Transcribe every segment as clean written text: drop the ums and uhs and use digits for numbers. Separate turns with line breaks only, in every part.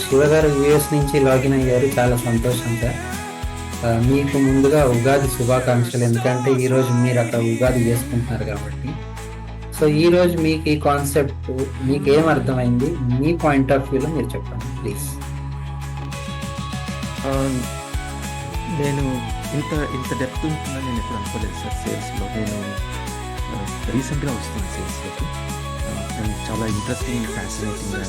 శివ గారు యుఎస్ నుంచి లాగిన్ అయ్యారు. చాలా సంతోషం సార్. మీకు ముందుగా ఉగాది శుభాకాంక్షలు. ఎందుకంటే ఈ రోజు మీరు అక్కడ ఉగాది చేసుకుంటున్నారు కాబట్టి. సో ఈ రోజు మీకు ఈ కాన్సెప్ట్ మీకు ఏం అర్థమైంది, మీ పాయింట్ ఆఫ్ వ్యూలో మీరు చెప్పండి ప్లీజ్.
నేను ఇంత ఇంత డెప్త్ ఉంటుందని నేను ఎప్పుడు అనుకోలేదు సార్. సేల్స్లో నేను రీసెంట్గా వస్తున్నాను సేల్స్లోకి. అండ్ చాలా ఇంట్రెస్టింగ్ ఫ్యాసినేటింగ్గా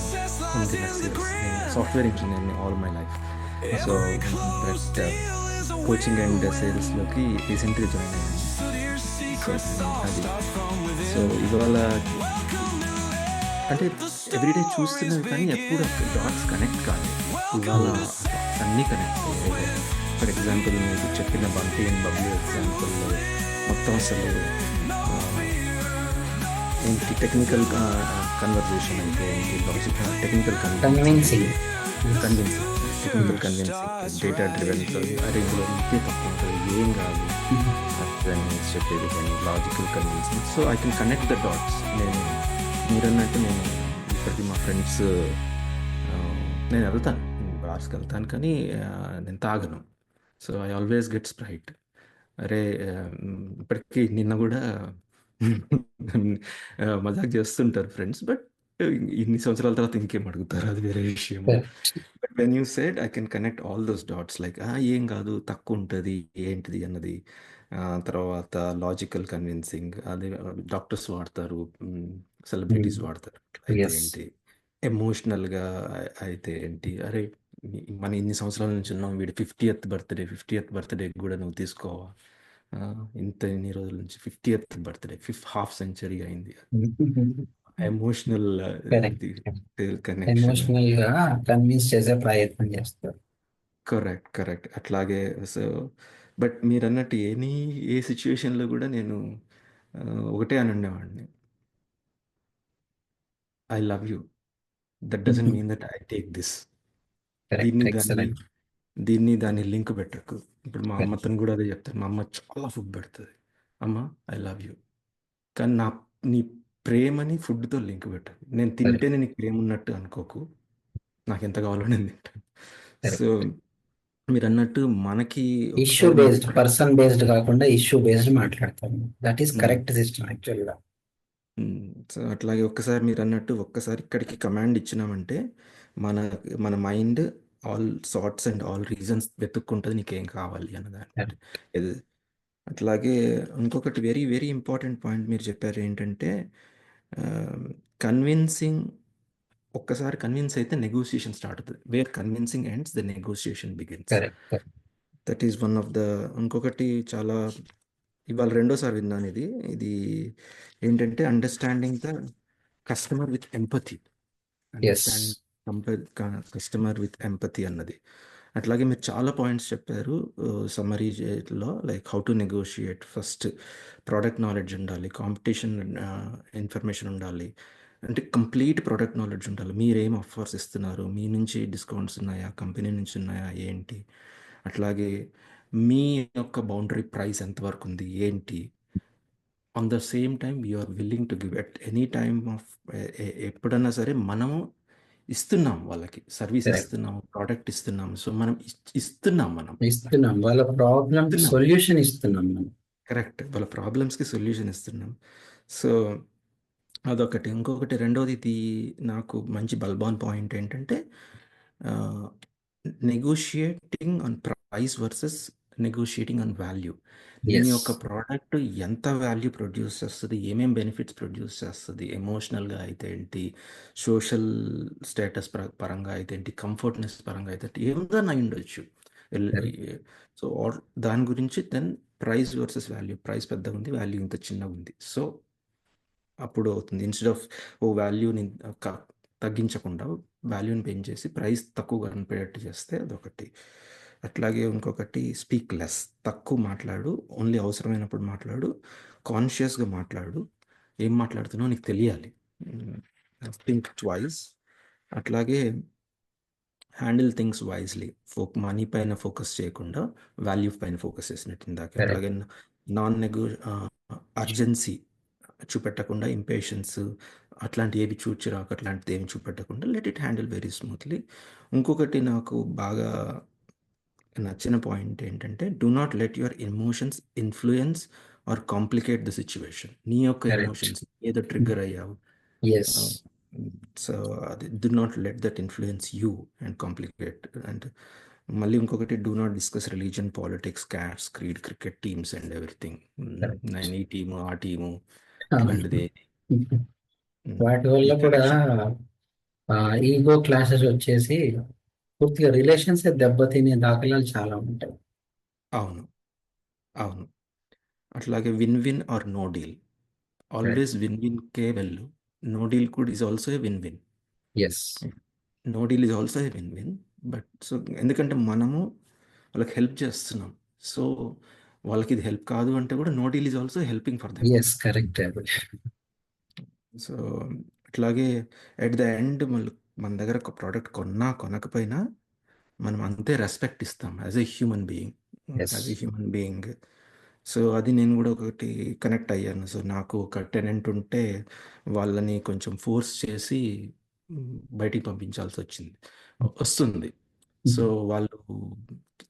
ఉంది నా సేల్స్. నేను సాఫ్ట్వేర్ ఇంజనీర్ని all my life. So but coaching and సేల్స్లోకి రీసెంట్గా జాయిన్ అయ్యాను. సో అది సో ఇవాళ అంటే ఎవ్రీడే చూస్తున్నాను కానీ ఎప్పుడు డాట్స్ కనెక్ట్ కాలేదు. ఇవాళ అన్నీ కనెక్ట్ అయ్యాయి. ఫర్ ఎగ్జాంపుల్ మీకు చెప్పిన బంటి అండ్ బబ్లూ ఎగ్జాంపుల్లో మొత్తం అసలు ఏంటి టెక్నికల్ కన్వర్జేషన్ అయితే ఏంటి, logic technical
convincing
convincing technical convincing data driven. అరే ఇందులో ఇంకే తక్కువ ఉంటుంది, ఏం కాదు అని చెప్పేది కానీ logical convincing. So I can connect the dots. మీరన్నట్టు నేను ఇప్పటికీ మా ఫ్రెండ్స్ నేను వెళ్తాను, బార్స్కి వెళ్తాను కానీ నేను తాగను. So I always get Sprite. అరే ఇప్పటికీ నిన్న కూడా మజాక్ చేస్తుంటారు ఫ్రెండ్స్, బట్ ఇన్ని సంవత్సరాల తర్వాత ఇంకేం అడుగుతారు, అది వేరే విషయం. But when you said I can connect all those dots like ఏం కాదు తక్కువ ఉంటుంది ఏంటిది అన్నది. తర్వాత లాజికల్ కన్విన్సింగ్ అది డాక్టర్స్ వాడతారు, సెలబ్రిటీస్ వాడతారు. అయితే
ఎస్
ఏంటి ఎమోషనల్గా అయితే ఏంటి, అరే మన ఇన్ని సంవత్సరాల నుంచి ఉన్నాం, వీడి 50th బర్త్డే కూడా నువ్వు తీసుకోవా, ఇన్ని రోజుల నుంచి 50th బర్త్డే హాఫ్ సెంచరీ అయింది. Emotional connection.
ఎమోషనల్ గా కన్విన్స్ చేసే ప్రయత్నం చేస్తారు.
కరెక్ట్ అట్లాగే. సో బట్ మీరు అన్నట్టు ఏ సిచ్యువేషన్లో కూడా నేను ఒకటే అని ఉండేవాడిని, I love you, that doesn't mean that I take this.
Correct,
దీన్ని దాన్ని
ఎక్సలెంట్.
దాన్ని లింక్ పెట్టకు. ఇప్పుడు మా అమ్మతో కూడా అదే చెప్తాను. మా అమ్మ చాలా ఫుడ్ పెడుతుంది, అమ్మ ఐ లవ్ యూ, కానీ నీ ప్రేమని ఫుడ్తో లింక్ పెట్టకు. నేను తింటేనే నీకు ప్రేమ ఉన్నట్టు అనుకోకు, నాకు ఎంత కావాలో నేను తింటాను. సో మీరు అన్నట్టు మనకి
ఇష్యూ బేస్డ్, పర్సన్ బేస్డ్ కాకుండా ఇష్యూ బేస్డ్ మాట్లాడతాము. దట్ ఈస్ కరెక్ట్ సిస్టమ్ యాక్చువల్గా.
సో అట్లాగే మీరు అన్నట్టు ఒక్కసారి ఇక్కడికి కమాండ్ ఇచ్చినామంటే మన మన mind all sorts and all reasons వెతుక్కుంటుంది నీకేం కావాలి అన్నదాన్ని. అట్లాగే ఇంకొకటి వెరీ వెరీ ఇంపార్టెంట్ పాయింట్ మీరు చెప్పారు ఏంటంటే, కన్విన్సింగ్ ఒక్కసారి కన్విన్స్ అయితే నెగోషియేషన్ స్టార్ట్ అవుతుంది. Where convincing ends the negotiation begins. That is one of the. ఇంకొకటి చాలా ఇవాళ రెండోసారి విన్నాను ఇది ఏంటంటే understanding the customer with empathy. Customer with empathy అన్నది. అట్లాగే మీరు చాలా పాయింట్స్ చెప్పారు సమ్మరీలో, like how to negotiate. First product knowledge ఉండాలి, కాంపిటీషన్ ఇన్ఫర్మేషన్ ఉండాలి, అంటే కంప్లీట్ ప్రోడక్ట్ నాలెడ్జ్ ఉండాలి. మీరేం ఆఫర్స్ ఇస్తున్నారు, మీ నుంచి డిస్కౌంట్స్ ఉన్నాయా, కంపెనీ నుంచి ఉన్నాయా ఏంటి. అట్లాగే మీ యొక్క బౌండరీ ప్రైస్ ఎంతవరకు ఉంది ఏంటి. On the same time you're willing to give at any time of ఎప్పుడన్నా సరే మనము ఇస్తున్నాం, వాళ్ళకి సర్వీస్ ఇస్తున్నాం, ప్రోడక్ట్ ఇస్తున్నాం. సో మనం ఇస్తున్నాం
వాళ్ళ ప్రాబ్లమ్ సొల్యూషన్ ఇస్తున్నాం మనం.
కరెక్ట్, వాళ్ళ ప్రాబ్లమ్స్కి సొల్యూషన్ ఇస్తున్నాం. సో అదొకటి. ఇంకొకటి రెండోది, ఇది నాకు మంచి బల్బాన్ పాయింట్ ఏంటంటే, negotiating on price versus negotiating on value. దీని యొక్క ప్రోడక్ట్ ఎంత వాల్యూ ప్రొడ్యూస్ చేస్తుంది, ఏమేం బెనిఫిట్స్ ప్రొడ్యూస్ చేస్తుంది, ఎమోషనల్గా అయితే ఏంటి, సోషల్ స్టేటస్ పరంగా అయితే ఏంటి, కంఫర్ట్నెస్ పరంగా అయితే ఏమైనా అయి ఉండొచ్చు. సో దాని గురించి then price versus value. Price పెద్దగా ఉంది, వాల్యూ ఇంత చిన్నగా ఉంది. సో అప్పుడు అవుతుంది. ఇన్స్టెడ్ ఆఫ్ వాల్యూని తగ్గించకుండా వాల్యూని పెంచేసి ప్రైస్ తక్కువగా కనిపించేటట్టు చేస్తే అదొకటి. అట్లాగే ఇంకొకటి, స్పీక్ లెస్. తక్కువ మాట్లాడు, ఓన్లీ అవసరమైనప్పుడు మాట్లాడు, కాన్షియస్గా మాట్లాడు. ఏం మాట్లాడుతున్నావు నీకు తెలియాలి, థింక్ ట్వైస్. అట్లాగే హ్యాండిల్ థింగ్స్ వైజ్లీ. మనీ పైన ఫోకస్ చేయకుండా వాల్యూ పైన ఫోకస్ చేసినట్టు ఇందాక. అట్లాగే అర్జెన్సీ చూపెట్టకుండా ఇంపేషన్స్, అట్లాంటి ఏవి చూచిరాకు అట్లాంటిది ఏమి చూపెట్టకుండా let it handle very smoothly. ఇంకొకటి నాకు బాగా నచ్చిన పాయింట్ ఏంటంటే do not let your emotions influence or complicate the situation. నీ యొక్క
కరెక్ట్.
ఎమోషన్స్ ఏదో ట్రిగ్గర్ అయ్యావు,
ఎస్.
సో అది do not let that influence you and complicate. And మళ్ళీ ఇంకొకటి do not discuss religion, politics, క్యాట్స్, creed, cricket teams and everything.
Correct.
నేను ఈ టీము ఆ టీము
అవును.
అట్లాంటిది.
వాటి వల్ల కూడా
కనెక్షన్.
ఈగో క్లాసెస్ వచ్చేసి పూర్తిగా రిలేషన్స్ దెబ్బతినే దాఖలాలు చాలా ఉంటాయి.
అవును, అవును. అట్లాగే win win or no deal.
Correct.
Always win విన్‌కే వెళ్ళు. నో డీల్ కూడా is also a win win.
Yes.
No deal is also a win win. But so ఎందుకంటే మనము వాళ్ళకి హెల్ప్ చేస్తున్నాం. సో వాళ్ళకి ఇది హెల్ప్ కాదు అంటే కూడా no deal is also helping for them.
Yes. Correct.
So అట్లాగే ఎట్ ద ఎండ్ మన దగ్గర ఒక ప్రోడక్ట్ కొన్నా కొనకపోయినా మనం అంతే రెస్పెక్ట్ ఇస్తాం as a human being.
Yes.
As a human being. So అది నేను కూడా ఒకటి కనెక్ట్ అయ్యాను. సో నాకు ఒక టెనెంట్ ఉంటే వాళ్ళని కొంచెం ఫోర్స్ చేసి బయటికి పంపించాల్సి వచ్చింది, వస్తుంది. సో వాళ్ళు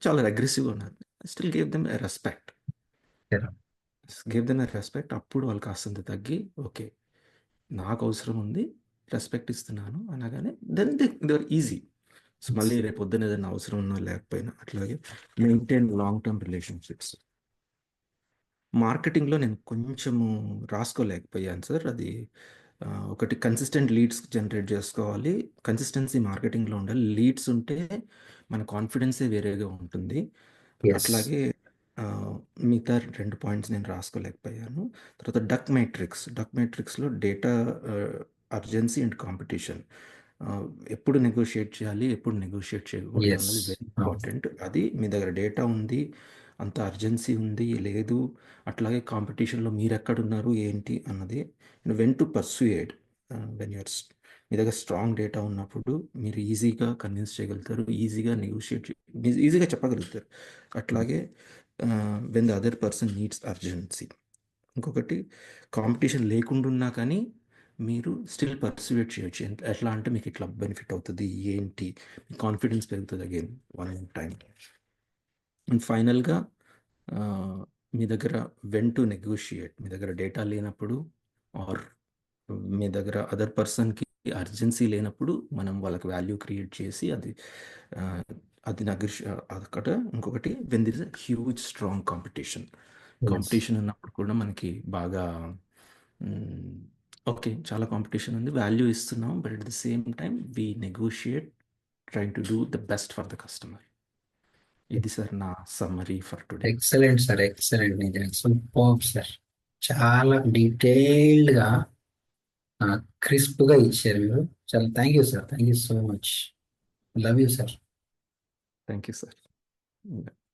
చాలా అగ్రెసివ్గా ఉన్నారు. Still gave them respect. Give them respect. అప్పుడు వాళ్ళు కాస్తంత తగ్గి ఓకే నాకు అవసరం ఉంది, రెస్పెక్ట్ ఇస్తున్నాను అనగానే then they are easy. So మళ్ళీ రేపు పొద్దున ఏదైనా అవసరం ఉన్నా లేకపోయినా అట్లాగే మెయింటైన్ లాంగ్ టర్మ్ రిలేషన్షిప్స్. మార్కెటింగ్‌లో నేను కొంచెము రాసుకోలేకపోయాను సార్. అది ఒకటి కన్సిస్టెంట్ లీడ్స్ జనరేట్ చేసుకోవాలి. కన్సిస్టెన్సీ మార్కెటింగ్‌లో ఉండాలి. లీడ్స్ ఉంటే మన కాన్ఫిడెన్సే వేరేగా ఉంటుంది.
ఎస్.
అట్లాగే మిగతా 2 పాయింట్స్ నేను రాసుకోలేకపోయాను. తర్వాత డక్ మ్యాట్రిక్స్. డక్ మ్యాట్రిక్స్‌లో డేటా అర్జెన్సీ అండ్ కాంపిటీషన్. ఎప్పుడు నెగోషియేట్ చేయాలి, ఎప్పుడు నెగోషియేట్ చేయకూడదు
ఎస్.
అన్నది వెరీ ఇంపార్టెంట్. అది మీ దగ్గర డేటా ఉంది, అంత అర్జెన్సీ ఉంది, లేదు అట్లాగే కాంపిటీషన్‌లో మీరెక్కడున్నారు, ఏంటి అన్నది. వెన్ టు పర్సుయేడ్ వెన్ యూఆర్ మీ దగ్గర స్ట్రాంగ్ డేటా ఉన్నప్పుడు మీరు ఈజీగా కన్విన్స్ చేయగలుగుతారు, ఈజీగా నెగోషియేట్ ఈజీగా చెప్పగలుగుతారు. అట్లాగే when the other person needs urgency. ఇంకొకటి కాంపిటీషన్ లేకుండా కానీ మీరు స్టిల్ పర్సువేట్ చేయొచ్చు. ఎట్లా అంటే మీకు ఇట్లా బెనిఫిట్ అవుతుంది ఏంటి, మీ కాన్ఫిడెన్స్ పెరుగుతుంది అగైన్ వన్ టైం. అండ్ ఫైనల్గా మీ దగ్గర వెన్ టు నెగోషియేట్. మీ దగ్గర డేటా లేనప్పుడు ఆర్ మీ దగ్గర అదర్ పర్సన్కి అర్జెన్సీ లేనప్పుడు మనం వాళ్ళకి వాల్యూ క్రియేట్ చేసి అది ఆ, అది అదొకట. ఇంకొకటి when there is a huge strong competition.
Yes.
Competition ఉన్నప్పుడు కూడా మనకి బాగా ఓకే చాలా కాంపిటీషన్ ఉంది, వాల్యూ ఇస్తున్నాం, but at the same time we negotiate trying to do the best for the customer. ఇది సార్ నా summary for today.
Excellent sir, excellent. నిజంగా సూపర్ సార్. చాలా డీటెయిల్డ్ గా క్రిస్ప్ గా ఇచ్చారు మీరు. చాలా thank you sir, thank you so much. Love you sir.
Thank you sir.